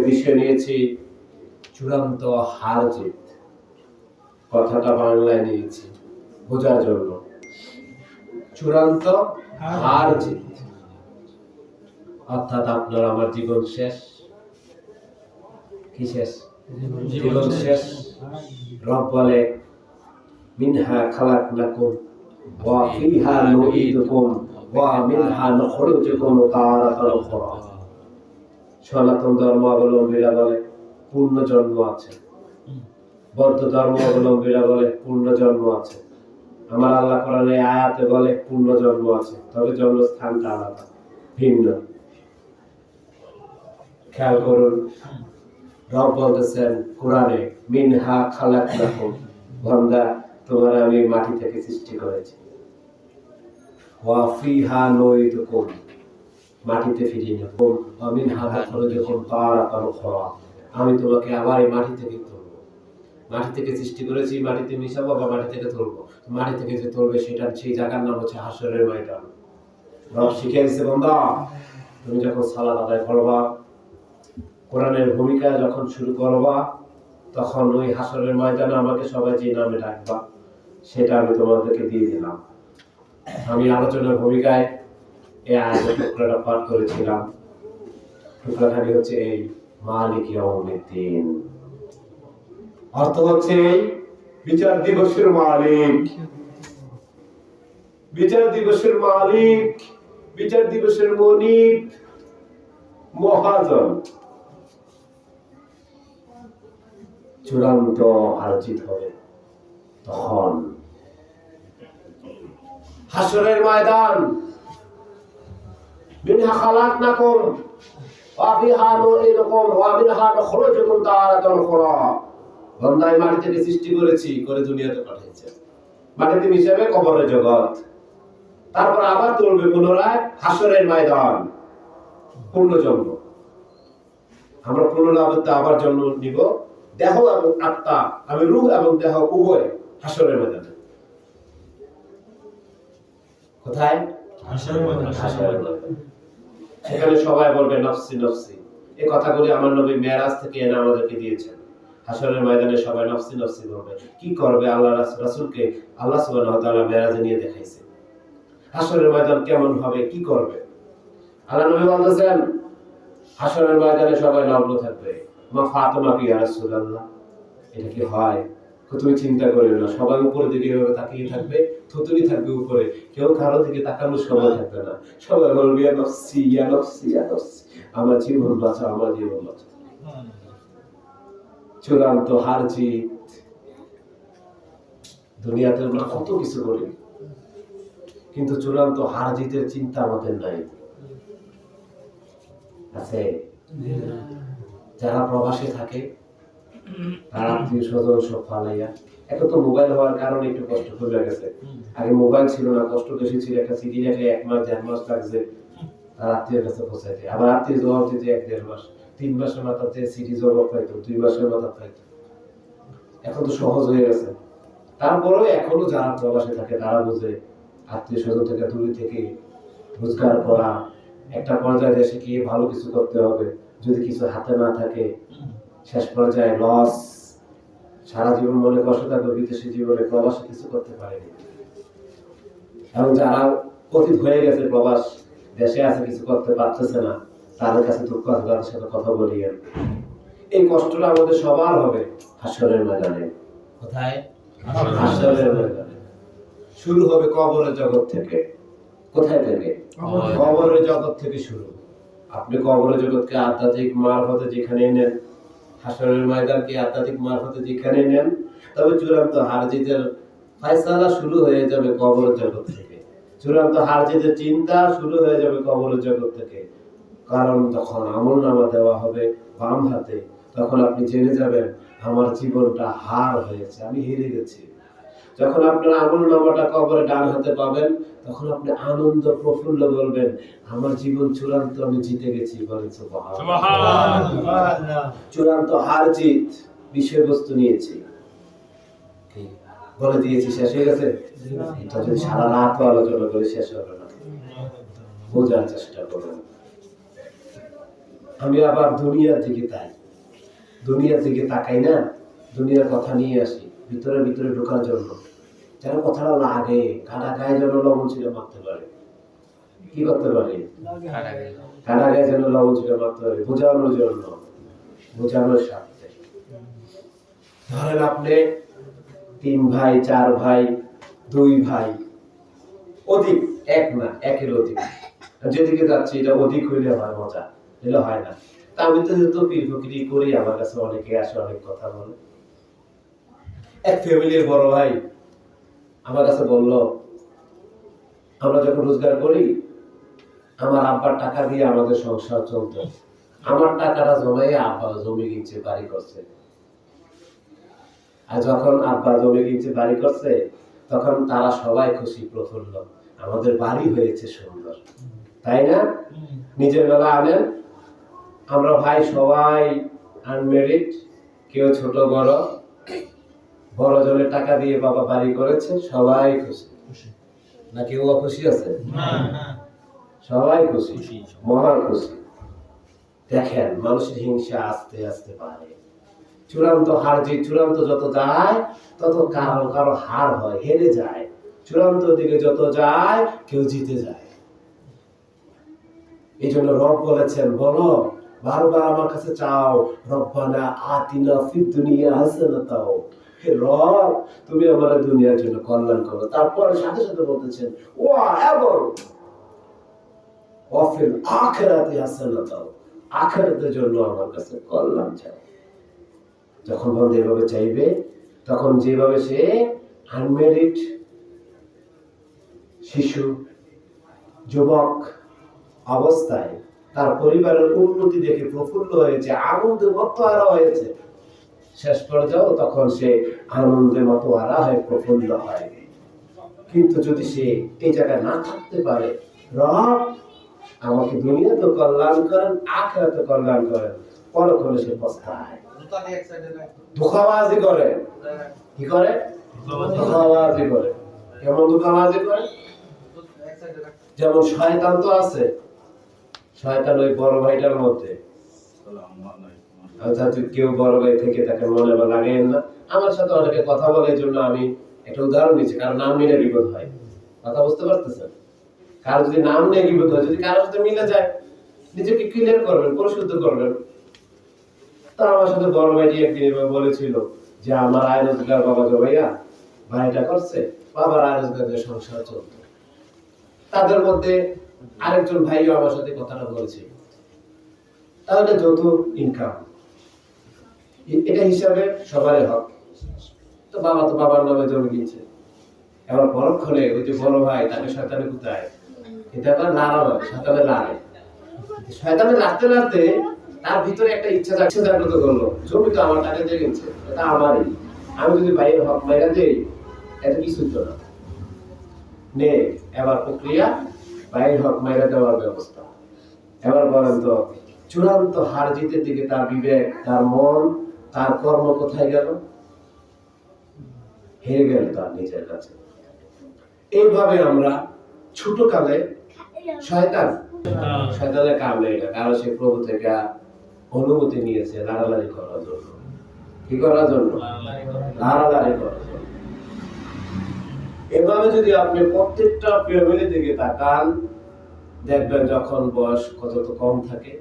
বিষয় নিয়েছি চূড়ান্ত হার জিত। কথাটা বাংলায় নিয়েছি বোঝার জন্য। চূড়ান্ত হার জিত অর্থাৎ আপনার আমার জীবন শেষ। কি শেষ? জীবন শেষ। রব বলে মিনহা খালাকনাকুম ওয়া ফিহা নুঈদুকুম ওয়া মিনহা নুখরিজুকুম তারাতান উখরা। সনাতন ধর্মাবলম্বীরা বলে পূর্ণ জন্ম আছে, বৌদ্ধ ধর্মাবলম্বীরা বলে পূর্ণ জন্ম আছে, আমার আল্লাহ কোরআনে আয়াতে বলে পূর্ণ জন্ম আছে, তবে জন্মস্থানটা আলাদা, ভিন্ন। খেয়াল করুন, রব বলতেছেন কোরআনে মিনহা খালাকনাকুম, বান্দা তোমার আমি মাটি থেকে সৃষ্টি করেছি, ওয়া ফিহা নুঈদুকুম, মাটিতে ফিরিয়ে নেব, ওয়া মিনহা নুখরিজুকুম তারাতান উখরা, আমি তোমাকে আবার এই মাটি থেকে তুলবো। মাটি থেকে সৃষ্টি করেছি, মাটিতে মিশাবো, বা মাটি থেকে তুলবো। মাটি থেকে যে তুলবে সেটার সেই জায়গার নাম হচ্ছে হাশরের ময়দান। রব শিখিয়ে দিচ্ছে, বান্দা তুমি যখন সালাত আদায় করবা, কোরআনের ভূমিকা যখন শুরু করবা, তখন ওই হাশরের ময়দানে আমাকে সবাই যে নামে ডাকবা সেটা আমি তোমাদেরকে দিয়ে দিলাম। আমি আলোচনার ভূমিকায় এই আয়াতের টুকরাটা পাঠ করেছিলাম। টুকরাখানি হচ্ছে এই মালিক ইয়াউমিদ্দিন, অর্থ হচ্ছে এই বিচার দিবসের মালিক, বিচার দিবসের মালিক, বিচার দিবসের মনিব, মহাজন। চূড়ান্ত আলোচিত হবে তখন হাশরের ময়দান। মিনহা খালাকনাকুম ওয়া ফিহা নুঈদুকুম ওয়া মিনহা নুখরিজুকুম তারাতান উখরা। বান্দা মাটি থেকে সৃষ্টি করেছি, করে দুনিয়াতে পাঠিয়েছে, মাটিতে মিশাবে কবরের জগৎ, তারপর আবার তুলবে পুনরায় হাশরের ময়দান, পূর্ণজন্ম। আমরা পুনরাবৃত্তি আবার জন্ম নিব, দেহ এবং আত্মা, আমি রূহ এবং দেহ উভয় হাশরের ময়দানে। কোথায়? হাশরের ময়দানে। সেখানে সবাই বলবে নফসি নফসি। এই কথাগুলি আমার নবী মেরাজ থেকে এনে আমাদেরকে দিয়েছেন। হাশরের ময়দানে সবাই নফসি নফসি বলবে। কি করবে? আল্লাহ রাসূলকে আল্লাহ সুবহানাহু ওয়া তাআলা মেরাজে নিয়ে দেখাইছে হাশরের ময়দান কেমন হবে, কি করবে। আল্লাহ নবী বলতেছেন হাশরের ময়দানে সবাই নগ্ন থাকবে। মা ফাতেমা কি ইয়া রাসূলুল্লাহ, এটা কি হয়? তুমি চিন্তা করিও না, সবাই উপরের দিকে এভাবে তাকিয়ে থাকবে, থুতুনি থাকবে উপরে, কেউ কারোর দিকে তাকানোর সময় থাকবে না। সবাই বলবে ইয়া নফসি ইয়া নফসি ইয়া নফসি, আমার জীবন বাঁচাও, আমার জীবন বাঁচাও। চূড়ান্ত হার জিত। দুনিয়াতে আমরা কত কিছু করি, কিন্তু চূড়ান্ত হার জিতের চিন্তা আমাদের নাই। আছে যারা প্রবাসে থাকে, তার আত্মীয় স্বজন সব ফালাইয়া, এখন তো মোবাইল হওয়ার কারণে একটু কষ্ট হয়ে গেছে। আগে মোবাইল ছিল না, কষ্ট বেশি ছিল, একটা চিঠি লেখে 1 মাস 1.5 মাস লাগছে তার আত্মীয়ের কাছে পৌঁছাইতে, আবার আত্মীয় জবাব দিতে 1-1.5 মাস, 3 মাসের মাথাতে চিঠি জবাব পাইতো, 2 মাসের মাথা পাইতো। এখন তো সহজ হয়ে গেছে। তারপরেও এখনো যারা প্রবাসে থাকে তারা বুঝে আত্মীয় স্বজন থেকে দূরে থেকে রোজগার করা, একটা পর্যায়ে দেশে গিয়ে ভালো কিছু করতে হবে, যদি কিছু হাতে না থাকে শেষ পর্যায়ে লস। সারা জীবন মনে কষ্ট থাকবে, বিদেশি জীবনে প্রবাসে কিছু করতে পারেনি। এবং যারা অতীত হয়ে গেছে, প্রবাস দেশে আছে, কিছু করতে পারতেছে না, তাদের কাছে দুঃখ আছে, তাদের সাথে কথা বলিয়েন। এই কষ্টটা আমাদের সবার হবে হাশরের ময়দানে। কোথায়? হাশরের ময়দানে। শুরু হবে কবরের জগৎ থেকে। কোথায় থেকে? কবরের জগৎ থেকে শুরু। আপনি কবরের জগৎকে আধ্যাত্মিক মারফতে যেখানে নেন, হাশরের ময়দানকে আধ্যাত্মিক মারফতে যেখানে নেন, তবে চূড়ান্ত হার জিতের ফয়সালা শুরু হয়ে যাবে কবরের জগৎ থেকে। চূড়ান্ত হার জিতের চিন্তা শুরু হয়ে যাবে কবরের জগৎ থেকে। কারণ তখন আমলনামা দেওয়া হবে বাম হাতে, তখন আপনি জেনে যাবেন আমার জীবনটা হার হয়েছে, আমি হেরে গেছি। যখন আপনার আমলনামাটা কবরে ডান হাতে পাবেন, তখন আপনি আনন্দ প্রফুল্ল বলবেন আমার জীবন চূড়ান্ত, আমি জিতে গেছি। বলেন সুবহানাল্লাহ। চূড়ান্ত হার জিত বিষয়বস্তু নিয়েছি, বলে দিয়েছি, শেষ হয়ে গেছে। এটা যদি সারা রাত আলোচনা করে শেষ হবে না, বোঝার চেষ্টা করুন। আমি আবার দুনিয়ার দিকে তাই দুনিয়ার দিকে তাকাই না, দুনিয়ার কথা নিয়ে আসি ভিতরে ভিতরে ঢোকার জন্য, যেন কথাটা লাগে, কাটা গায়ে যেন লবণ ছিল মারতে পারে। কি করতে পারি? কাটা গায়ে যেন লবণ ছিল মারতে পারে, বোঝানোর জন্য, বোঝানোর স্বার্থে। ধরেন আপনি 3 ভাই 4 ভাই 2 ভাই, অধিক, এক না, একের অধিক, যেদিকে যাচ্ছে এটা অধিক হইলে হয় মজা, এলে হয় না। তা আমি তো যেহেতু পীর ফকিরি করি, আমার কাছে অনেকে আসে, অনেক কথা বলে। এক ফ্যামিলির বড় ভাই আমার কাছে বলল, আমরা যখন রোজগার করি আমার আব্বার টাকা দিয়ে আমাদের সংসার চলতো, আমার টাকাটা জমাইয়ে আব্বা জমি কিনছে, বাড়ি করছে। আর যখন আব্বা জমি কিনছে, বাড়ি করছে, তখন তারা সবাই খুশি প্রফুল্ল, আমাদের বাড়ি হয়েছে সুন্দর, তাই না? নিজের বেলা আনেন, আমরা ভাই সবাই আনমেরিড, কেউ ছোট বড়, বড় জনের টাকা দিয়ে বাবা বাড়ি করেছে, সবাই খুশি না? কেউ অখুশি আছে? সবাই খুশি, মহান খুশি। দেখেন মানুষের হিংসা আস্তে আস্তে বাড়ে, চূড়ান্ত হার জিত, চূড়ান্ত যত যায় তত কারো কারো হার হয়, হেরে যায়। চূড়ান্ত দিকে যত যায় কেউ জিতে যায়। এই জন্য রব বলেছেন, বলো বারবার আমার কাছে চাও, রব্বানা আতিনা ফিদ দুনিয়া হাসানাতাও, হে রব তুমি আমাদের দুনিয়ার জন্য কল্যাণ করো। তারপরে সাথে সাথে বলতেছেন, ওয়া এবং ওয়াফিল আখিরাতি হাসানাতাও, আখিরাতের জন্য আমার কাছে কল্যাণ চাও। যখন বান্দা এভাবে চাইবে, তখন যেভাবে সে আনমেরিড শিশু, যুবক অবস্থায় তার পরিবারের উন্নতি দেখে প্রফুল্ল হয়েছে, আনন্দে মতোয়ারা হয়েছে, শেষ পর্যায়ে তখন সে আনন্দে মতোয়ারা হয়ে প্রফুল্ল হয়। কিন্তু যদি সে এই জায়গায় না থাকতে পারে, রব আমাকে দুনিয়াতে কল্যাণ করেন, আখিরাতে কল্যাণ করেন, পরক্ষণে সে পস্তায়, ধোঁকাবাজি করে। কি করে? ধোঁকাবাজি করে। কেমন ধোঁকাবাজি করে? যেমন শয়তান তো আছে, শয়তান ওই বড় ভাইটার মধ্যে, কেউ বড় ভাই থেকে তাকে মনে লাগেন না। আমার সাথে অনেকে কথা বলে, এই জন্য আমি একটা উদাহরণ দিচ্ছি, কারণ নাম নিলে বিপদ হয়। কথা বুঝতে পারতেছেন? কারো যদি নাম নিয়ে বিপদ হয়, যদি কারোর সাথে মিলে যায়, নিজেকে ক্লিয়ার করবেন, পরিশুদ্ধ করবেন। তা আমার সাথে বড় ভাইটি একদিন এভাবে বলেছিল যে আমার আয় রোজগার বাবা জবাইয়া ভাইটা করছে, বাবার আয় রোজগার দিয়ে সংসার চলত। তাদের মধ্যে আরেকজন ভাইও আমার সাথে কথাটা বলেছে, তাহলে যৌথ ইনকাম, এটা হিসাবে সবারই হক। তো বাবা তো বাবার নামে জমি কিনছে, এবার পরক্ষণে ওই যে বড় ভাই তাকে শয়তানে কোথায়, এটা আবার লাড়ানো, শয়তানে লাড়ে, শয়তানে লাগতে লাগতে তার ভিতরে একটা ইচ্ছা জাগ্রত করলো, জমি তো আমার টাকা দিয়ে কিনছে, এটা আমারই, আমি যদি ভাইয়ের হক মাইরা দেই এটা কিছু তো না, নে এবার প্রক্রিয়া ভাইয়ের হক মাইরা দেওয়ার ব্যবস্থা। এবার বলেন তো চূড়ান্ত হার জিতের দিকে তার বিবেক, তার মন, তার কর্ম কোথায় গেল? হেরে গেল তার নিজের কাছে। এইভাবে আমরা ছোট কালে শয়তানের কাম নেই না, কারণ সে প্রভু থেকে অনুমতি নিয়েছে লাড়ালাড়ি করার জন্য। কি করার জন্য? লাড়ালাড়ি করার জন্য। এভাবে যদি আপনি প্রত্যেকটা ফ্যামিলি থেকে তাকান, দেখবেন যখন বয়স কত কম থাকে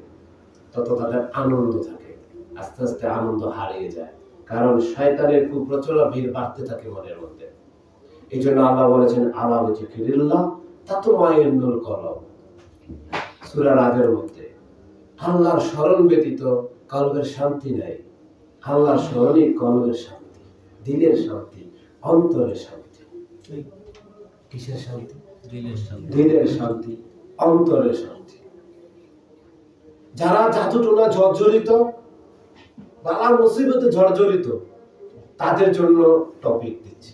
তত তাদের আনন্দ থাকে, আস্তে আস্তে আনন্দ হারিয়ে যায়, কারণ শয়তানের কুপ্রচলা ভিড় বাড়তে থাকে মনের মধ্যে। এই জন্য আল্লাহ বলেছেন, আলা বিযিকরিল্লাহ তাতমাইন্নুল কলব, সূরা রাদের মধ্যে। আল্লাহর স্মরণ ব্যতীত কলবের শান্তি নাই। আল্লাহর স্মরণই কলবের শান্তি, দিলের শান্তি, অন্তরের শান্তি। কিসের শান্তি? দিলের শান্তি, অন্তরের শান্তি। যারা জাদুটোনা জর্জরিত, বালা মুসিবতে জর্জরিত, তাদের জন্য টপিক দিচ্ছি।